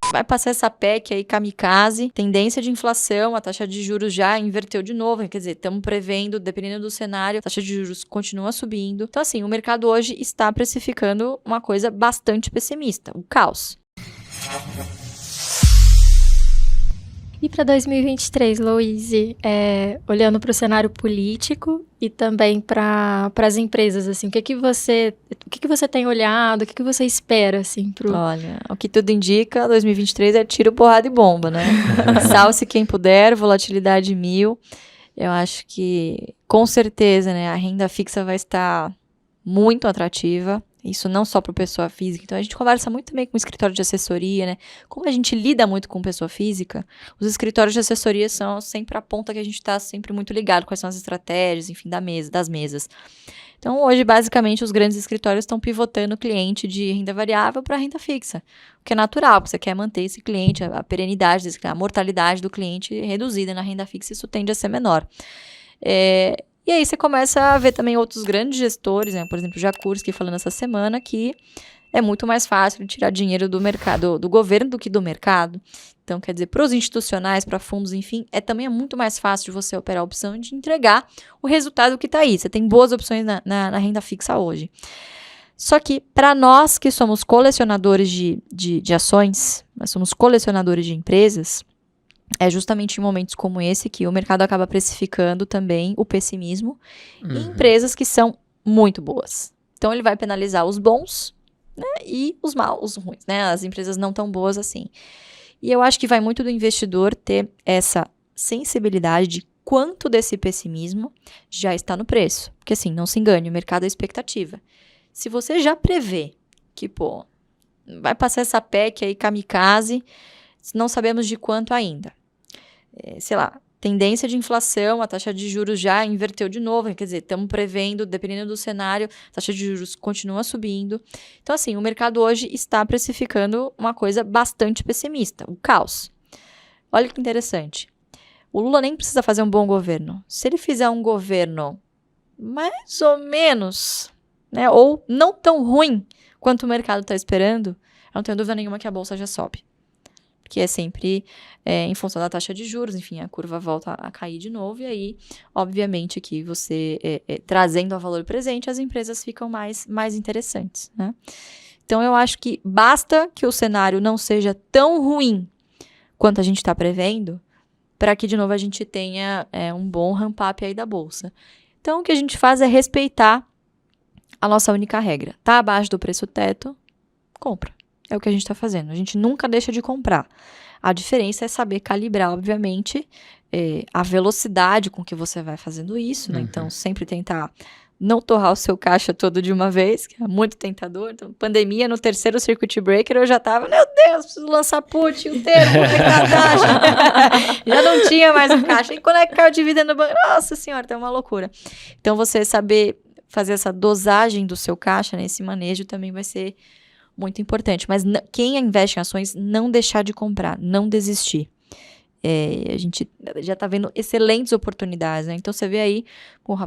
Vai passar essa PEC aí kamikaze, tendência de inflação, a taxa de juros já inverteu de novo, quer dizer, estamos prevendo, dependendo do cenário, a taxa de juros continua subindo. Então, assim, o mercado hoje está precificando uma coisa bastante pessimista, o caos. E para 2023, Louise, olhando para o cenário político e também para as empresas, assim, o que você tem olhado, o que você espera, assim, Olha, o que tudo indica, 2023 é tiro, porrada e bomba, né? Salve-se quem puder, volatilidade 1000. Eu acho que, com certeza, né, a renda fixa vai estar muito atrativa. Isso não só para pessoa física. Então, a gente conversa muito também com o escritório de assessoria, né? Como a gente lida muito com pessoa física, os escritórios de assessoria são sempre a ponta que a gente está sempre muito ligado, quais são as estratégias, enfim, das mesas. Então, hoje, basicamente, os grandes escritórios estão pivotando o cliente de renda variável para renda fixa, o que é natural, porque você quer manter esse cliente, a perenidade desse cliente, a mortalidade do cliente reduzida na renda fixa, isso tende a ser menor. E aí você começa a ver também outros grandes gestores, né? Por exemplo, o Jacursky falando essa semana que é muito mais fácil tirar dinheiro do mercado, do governo do que do mercado. Então, quer dizer, para os institucionais, para fundos, enfim, também é muito mais fácil de você operar a opção de entregar o resultado que está aí. Você tem boas opções na renda fixa hoje. Só que, para nós que somos colecionadores de ações, nós somos colecionadores de empresas, é justamente em momentos como esse que o mercado acaba precificando também o pessimismo em empresas que são muito boas. Então, ele vai penalizar os bons, né, e os maus, os ruins, né, as empresas não tão boas assim. E eu acho que vai muito do investidor ter essa sensibilidade de quanto desse pessimismo já está no preço. Porque assim, não se engane, o mercado é expectativa. Se você já prevê que, vai passar essa PEC aí kamikaze, não sabemos de quanto ainda. Sei lá, tendência de inflação, a taxa de juros já inverteu de novo, quer dizer, estamos prevendo, dependendo do cenário, a taxa de juros continua subindo. Então, assim, o mercado hoje está precificando uma coisa bastante pessimista, o caos. Olha que interessante. O Lula nem precisa fazer um bom governo. Se ele fizer um governo mais ou menos, né, ou não tão ruim quanto o mercado está esperando, eu não tenho dúvida nenhuma que a bolsa já sobe. Que é sempre em função da taxa de juros, enfim, a curva volta a cair de novo, e aí, obviamente, que você, trazendo ao valor presente, as empresas ficam mais interessantes, né? Então, eu acho que basta que o cenário não seja tão ruim quanto a gente está prevendo, para que, de novo, a gente tenha um bom ramp-up aí da bolsa. Então, o que a gente faz é respeitar a nossa única regra. Tá abaixo do preço teto, compra. É o que a gente está fazendo. A gente nunca deixa de comprar. A diferença é saber calibrar, obviamente, a velocidade com que você vai fazendo isso, né? Então, sempre tentar não torrar o seu caixa todo de uma vez, que é muito tentador. Então, pandemia, no terceiro circuit breaker, eu já estava, meu Deus, preciso lançar put inteiro, vou pegar a taxa. Já não tinha mais o caixa. E quando é que caiu o dividendo no banco? Nossa senhora, tá uma loucura. Então, você saber fazer essa dosagem do seu caixa, né, esse manejo também vai ser muito importante, mas quem investe em ações, não deixar de comprar, não desistir. A gente já está vendo excelentes oportunidades, né? Então, você vê aí,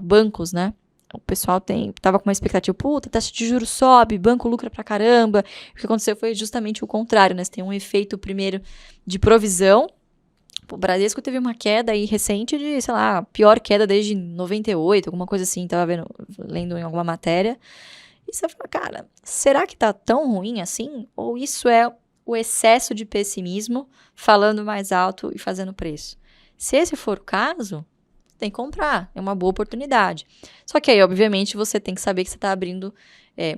bancos, né? O pessoal tava com uma expectativa, taxa de juros sobe, banco lucra pra caramba. O que aconteceu foi justamente o contrário, né? Você tem um efeito, primeiro, de provisão. O Bradesco teve uma queda aí recente de, sei lá, pior queda desde 98, alguma coisa assim, lendo em alguma matéria. E você fala, cara, será que tá tão ruim assim? Ou isso é o excesso de pessimismo falando mais alto e fazendo preço? Se esse for o caso, tem que comprar, é uma boa oportunidade. Só que aí, obviamente, você tem que saber que você está abrindo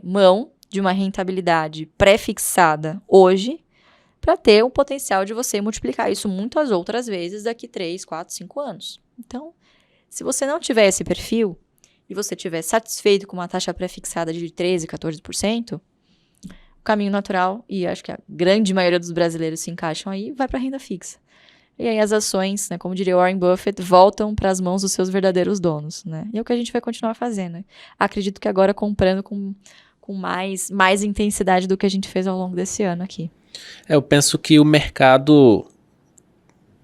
mão de uma rentabilidade pré-fixada hoje para ter o potencial de você multiplicar isso muitas outras vezes daqui 3, 4, 5 anos. Então, se você não tiver esse perfil, e você estiver satisfeito com uma taxa pré-fixada de 13%, 14%, o caminho natural, e acho que a grande maioria dos brasileiros se encaixam aí, vai para a renda fixa. E aí as ações, né, como diria Warren Buffett, voltam para as mãos dos seus verdadeiros donos, né? E é o que a gente vai continuar fazendo, né? Acredito que agora comprando com mais intensidade do que a gente fez ao longo desse ano aqui. Eu penso que o mercado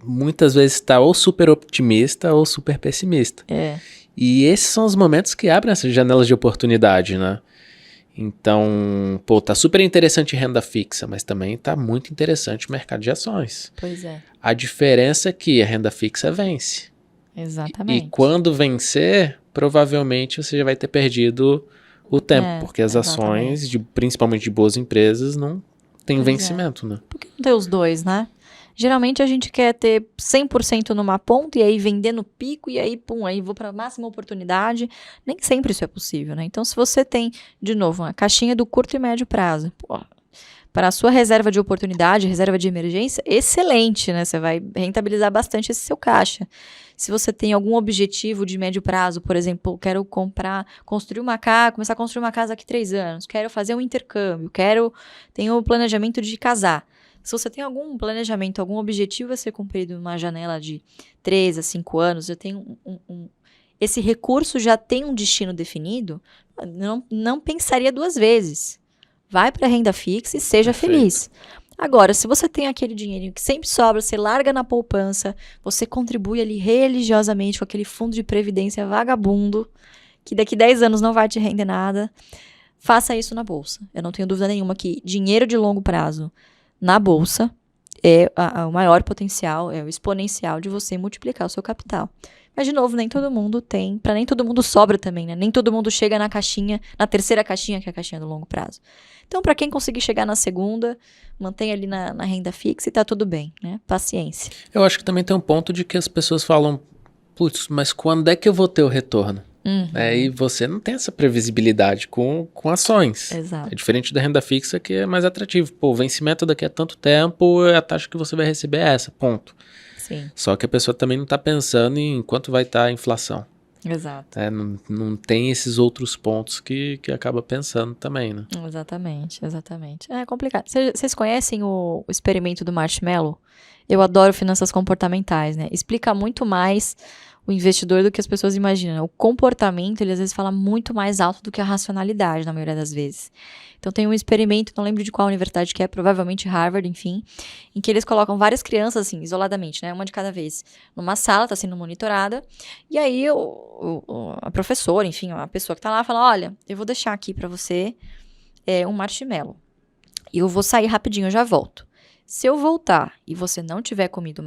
muitas vezes está ou super otimista ou super pessimista. E esses são os momentos que abrem essas janelas de oportunidade, né? Então, pô, tá super interessante renda fixa, mas também tá muito interessante o mercado de ações. Pois é. A diferença é que a renda fixa vence. Exatamente. E quando vencer, provavelmente você já vai ter perdido o tempo, porque as ações, principalmente de boas empresas, não tem vencimento, né? Por que não ter os dois, né? Geralmente a gente quer ter 100% numa ponta e aí vender no pico e aí, pum, aí vou para a máxima oportunidade. Nem sempre isso é possível, né? Então, se você tem, de novo, uma caixinha do curto e médio prazo, pô, para a sua reserva de oportunidade, reserva de emergência, excelente, né? Você vai rentabilizar bastante esse seu caixa. Se você tem algum objetivo de médio prazo, por exemplo, quero construir uma casa, começar a construir uma casa daqui 3 anos, quero fazer um intercâmbio, tenho o planejamento de casar. Se você tem algum planejamento, algum objetivo a ser cumprido numa janela de 3 a 5 anos, eu tenho esse recurso já tem um destino definido, não pensaria 2 vezes. Vai para a renda fixa e seja feliz. Agora, se você tem aquele dinheirinho que sempre sobra, você larga na poupança, você contribui ali religiosamente com aquele fundo de previdência vagabundo, que daqui 10 anos não vai te render nada, faça isso na bolsa. Eu não tenho dúvida nenhuma que dinheiro de longo prazo na bolsa é o maior potencial, é o exponencial de você multiplicar o seu capital. Mas, de novo, nem todo mundo tem, para nem todo mundo sobra também, né? Nem todo mundo chega na terceira caixinha, que é a caixinha do longo prazo. Então, para quem conseguir chegar na segunda, mantém ali na renda fixa e tá tudo bem, né? Paciência. Eu acho que também tem um ponto de que as pessoas falam, putz, mas quando é que eu vou ter o retorno? E você não tem essa previsibilidade com ações. Exato. É diferente da renda fixa, que é mais atrativo. Pô, o vencimento daqui a tanto tempo, a taxa que você vai receber é essa, ponto. Sim. Só que a pessoa também não está pensando em quanto vai estar a inflação. Exato. Não tem esses outros pontos que acaba pensando também, né? Exatamente. É complicado. Vocês conhecem o experimento do marshmallow? Eu adoro finanças comportamentais, né? Explica muito mais o investidor do que as pessoas imaginam. O comportamento, ele às vezes fala muito mais alto do que a racionalidade, na maioria das vezes. Então tem um experimento, não lembro de qual universidade que é, provavelmente Harvard, enfim, em que eles colocam várias crianças, assim, isoladamente, né, uma de cada vez, numa sala, está sendo monitorada, e aí a professora, enfim, a pessoa que está lá, fala, olha, eu vou deixar aqui para você um marshmallow, e eu vou sair rapidinho, eu já volto. Se eu voltar e você não tiver comido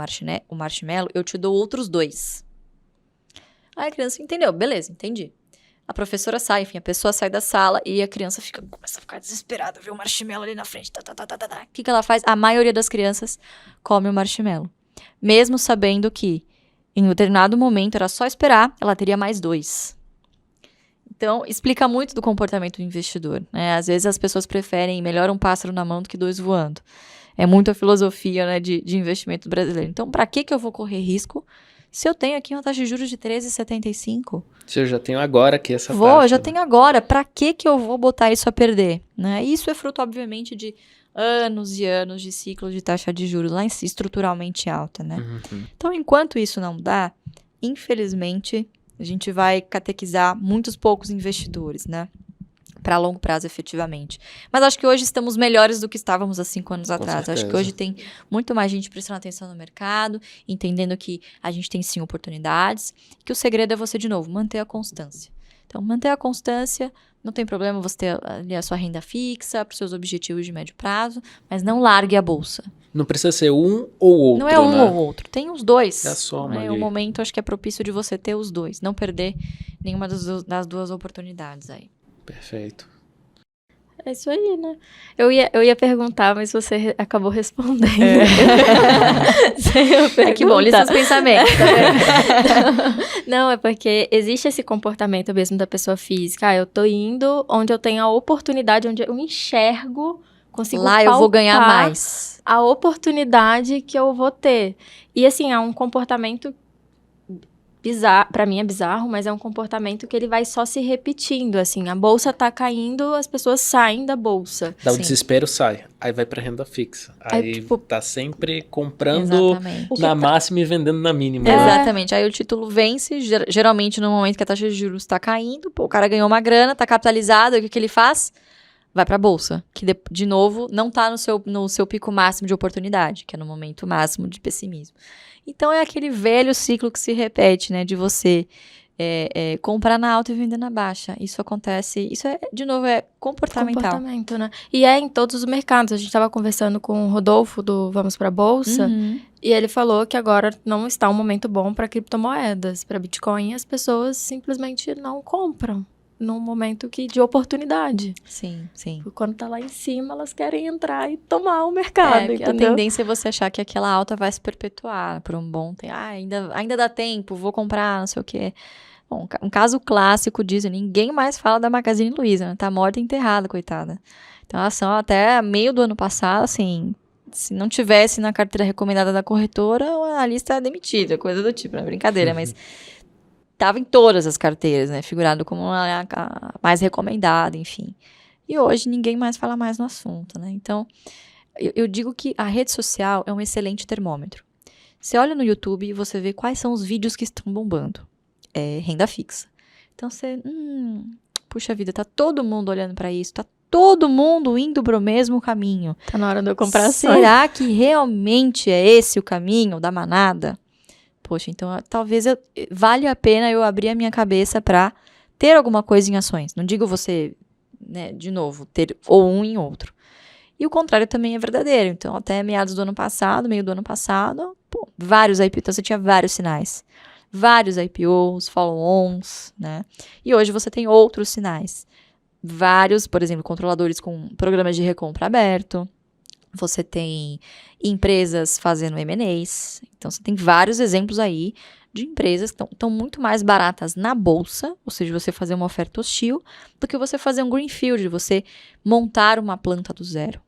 o marshmallow, eu te dou outros 2. Aí a criança entendeu, beleza, entendi. A professora sai, enfim, a pessoa sai da sala e a criança começa a ficar desesperada, vê o marshmallow ali na frente. O que ela faz? A maioria das crianças come o marshmallow. Mesmo sabendo que em um determinado momento era só esperar, ela teria mais 2. Então, explica muito do comportamento do investidor, né? Às vezes as pessoas preferem melhor um pássaro na mão do que 2 voando. É muito a filosofia, né, de investimento brasileiro. Então, para que eu vou correr risco se eu tenho aqui uma taxa de juros de 13,75? Se eu já tenho agora aqui essa taxa. Eu já tenho agora. Para que eu vou botar isso a perder? Né? Isso é fruto, obviamente, de anos e anos de ciclo de taxa de juros lá estruturalmente alta, né? Então, enquanto isso não dá, infelizmente, a gente vai catequizar muitos poucos investidores, né? Para longo prazo, efetivamente. Mas acho que hoje estamos melhores do que estávamos há 5 anos atrás. Certeza. Acho que hoje tem muito mais gente prestando atenção no mercado, entendendo que a gente tem sim oportunidades, que o segredo é você, de novo, manter a constância. Então, manter a constância, não tem problema você ter ali a sua renda fixa para os seus objetivos de médio prazo, mas não largue a bolsa. Não precisa ser um ou outro, não é um né? ou outro, tem os dois. É a soma ali. O momento, acho que é propício de você ter os dois, não perder nenhuma das 2 oportunidades aí. Perfeito. É isso aí, né? Eu ia perguntar, mas você acabou respondendo. Que bom, li seus pensamentos. Não, é porque existe esse comportamento mesmo da pessoa física. Eu tô indo onde eu tenho a oportunidade, onde eu enxergo, consigo lá eu vou ganhar mais. A oportunidade que eu vou ter. E assim, é um comportamento bizarro, pra mim é bizarro, mas é um comportamento que ele vai só se repetindo, assim, a bolsa tá caindo, as pessoas saem da bolsa. Dá o desespero, sai, aí vai pra renda fixa, aí tipo, tá sempre comprando na máxima e vendendo na mínima. Exatamente, aí o título vence, geralmente no momento que a taxa de juros tá caindo, o cara ganhou uma grana, tá capitalizado, o que ele faz? Vai pra bolsa, que de novo não tá no seu pico máximo de oportunidade, que é no momento máximo de pessimismo. Então é aquele velho ciclo que se repete, né, de você comprar na alta e vender na baixa. Isso acontece, de novo, é comportamental. Comportamento, né? E é em todos os mercados. A gente estava conversando com o Rodolfo do Vamos Pra Bolsa, e ele falou que agora não está um momento bom para criptomoedas, para Bitcoin, as pessoas simplesmente não compram num momento de oportunidade. Sim, sim. Quando tá lá em cima, elas querem entrar e tomar o mercado, a tendência é você achar que aquela alta vai se perpetuar por um bom tempo. Ainda dá tempo, vou comprar, não sei o quê. Bom, um caso clássico disso, ninguém mais fala da Magazine Luiza, né? Tá morta e enterrada, coitada. Então, a ação até meio do ano passado, assim, se não tivesse na carteira recomendada da corretora, o analista é demitido, coisa do tipo, não é brincadeira, mas estava em todas as carteiras, né? Figurado como a mais recomendada, enfim. E hoje ninguém mais fala mais no assunto, né? Então, eu digo que a rede social é um excelente termômetro. Você olha no YouTube e você vê quais são os vídeos que estão bombando. Renda fixa. Então você, puxa vida, tá todo mundo olhando para isso, tá todo mundo indo pro mesmo caminho. Tá na hora de eu comprar ações. Será que realmente é esse o caminho da manada? Poxa, então talvez valha a pena eu abrir a minha cabeça para ter alguma coisa em ações. Não digo você, né, de novo, ter ou um em outro. E o contrário também é verdadeiro. Então, até meados do ano passado, meio do ano passado, vários IPOs, então você tinha vários sinais. Vários IPOs, follow-ons, né? E hoje você tem outros sinais. Vários, por exemplo, controladores com programas de recompra aberto. Você tem empresas fazendo M&As. Então, você tem vários exemplos aí de empresas que estão muito mais baratas na bolsa, ou seja, você fazer uma oferta hostil, do que você fazer um greenfield, você montar uma planta do zero.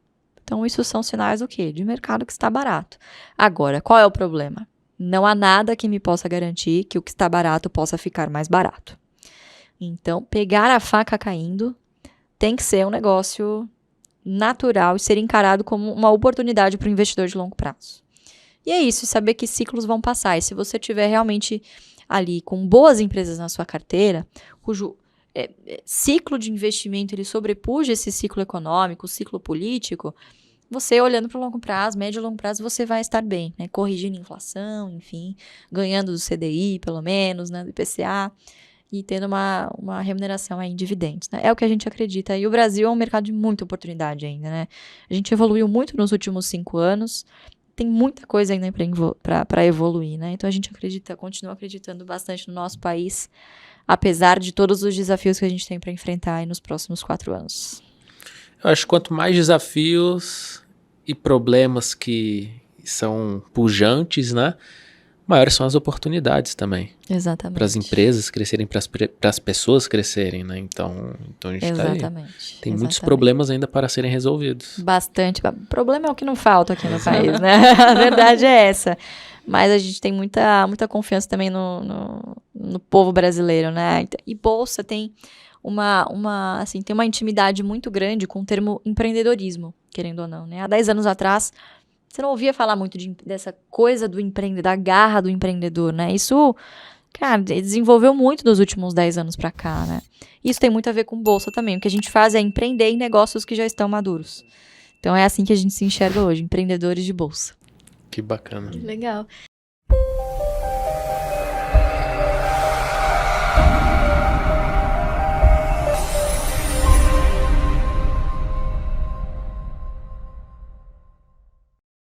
Então, isso são sinais do quê? De mercado que está barato. Agora, qual é o problema? Não há nada que me possa garantir que o que está barato possa ficar mais barato. Então, pegar a faca caindo tem que ser um negócio natural e ser encarado como uma oportunidade para o investidor de longo prazo. E é isso, saber que ciclos vão passar. E se você tiver realmente ali com boas empresas na sua carteira, cujo ciclo de investimento ele sobrepuja esse ciclo econômico, o ciclo político, você olhando para o longo prazo, médio e longo prazo, você vai estar bem, né? Corrigindo a inflação, enfim, ganhando do CDI, pelo menos, né? Do IPCA, e tendo uma remuneração aí em dividendos, né? É o que a gente acredita. E o Brasil é um mercado de muita oportunidade ainda, né? A gente evoluiu muito nos últimos 5 anos, tem muita coisa ainda para evoluir, né? Então a gente continua acreditando bastante no nosso país, apesar de todos os desafios que a gente tem para enfrentar aí nos próximos 4 anos. Eu acho que quanto mais desafios e problemas que são pujantes, né? Maiores são as oportunidades também. Exatamente. Para as empresas crescerem, para as pessoas crescerem, né? Então a gente Exatamente. Tem muitos problemas ainda para serem resolvidos. Bastante. Problema é o que não falta aqui no país, né? A verdade é essa. Mas a gente tem muita confiança também no povo brasileiro, né? E Bolsa tem tem uma intimidade muito grande com o termo empreendedorismo, querendo ou não, né? Há 10 anos atrás, você não ouvia falar muito dessa coisa do empreendedor, da garra do empreendedor, né? Isso, cara, desenvolveu muito nos últimos 10 anos pra cá, né? Isso tem muito a ver com Bolsa também. O que a gente faz é empreender em negócios que já estão maduros. Então é assim que a gente se enxerga hoje, empreendedores de Bolsa. Que bacana. Legal.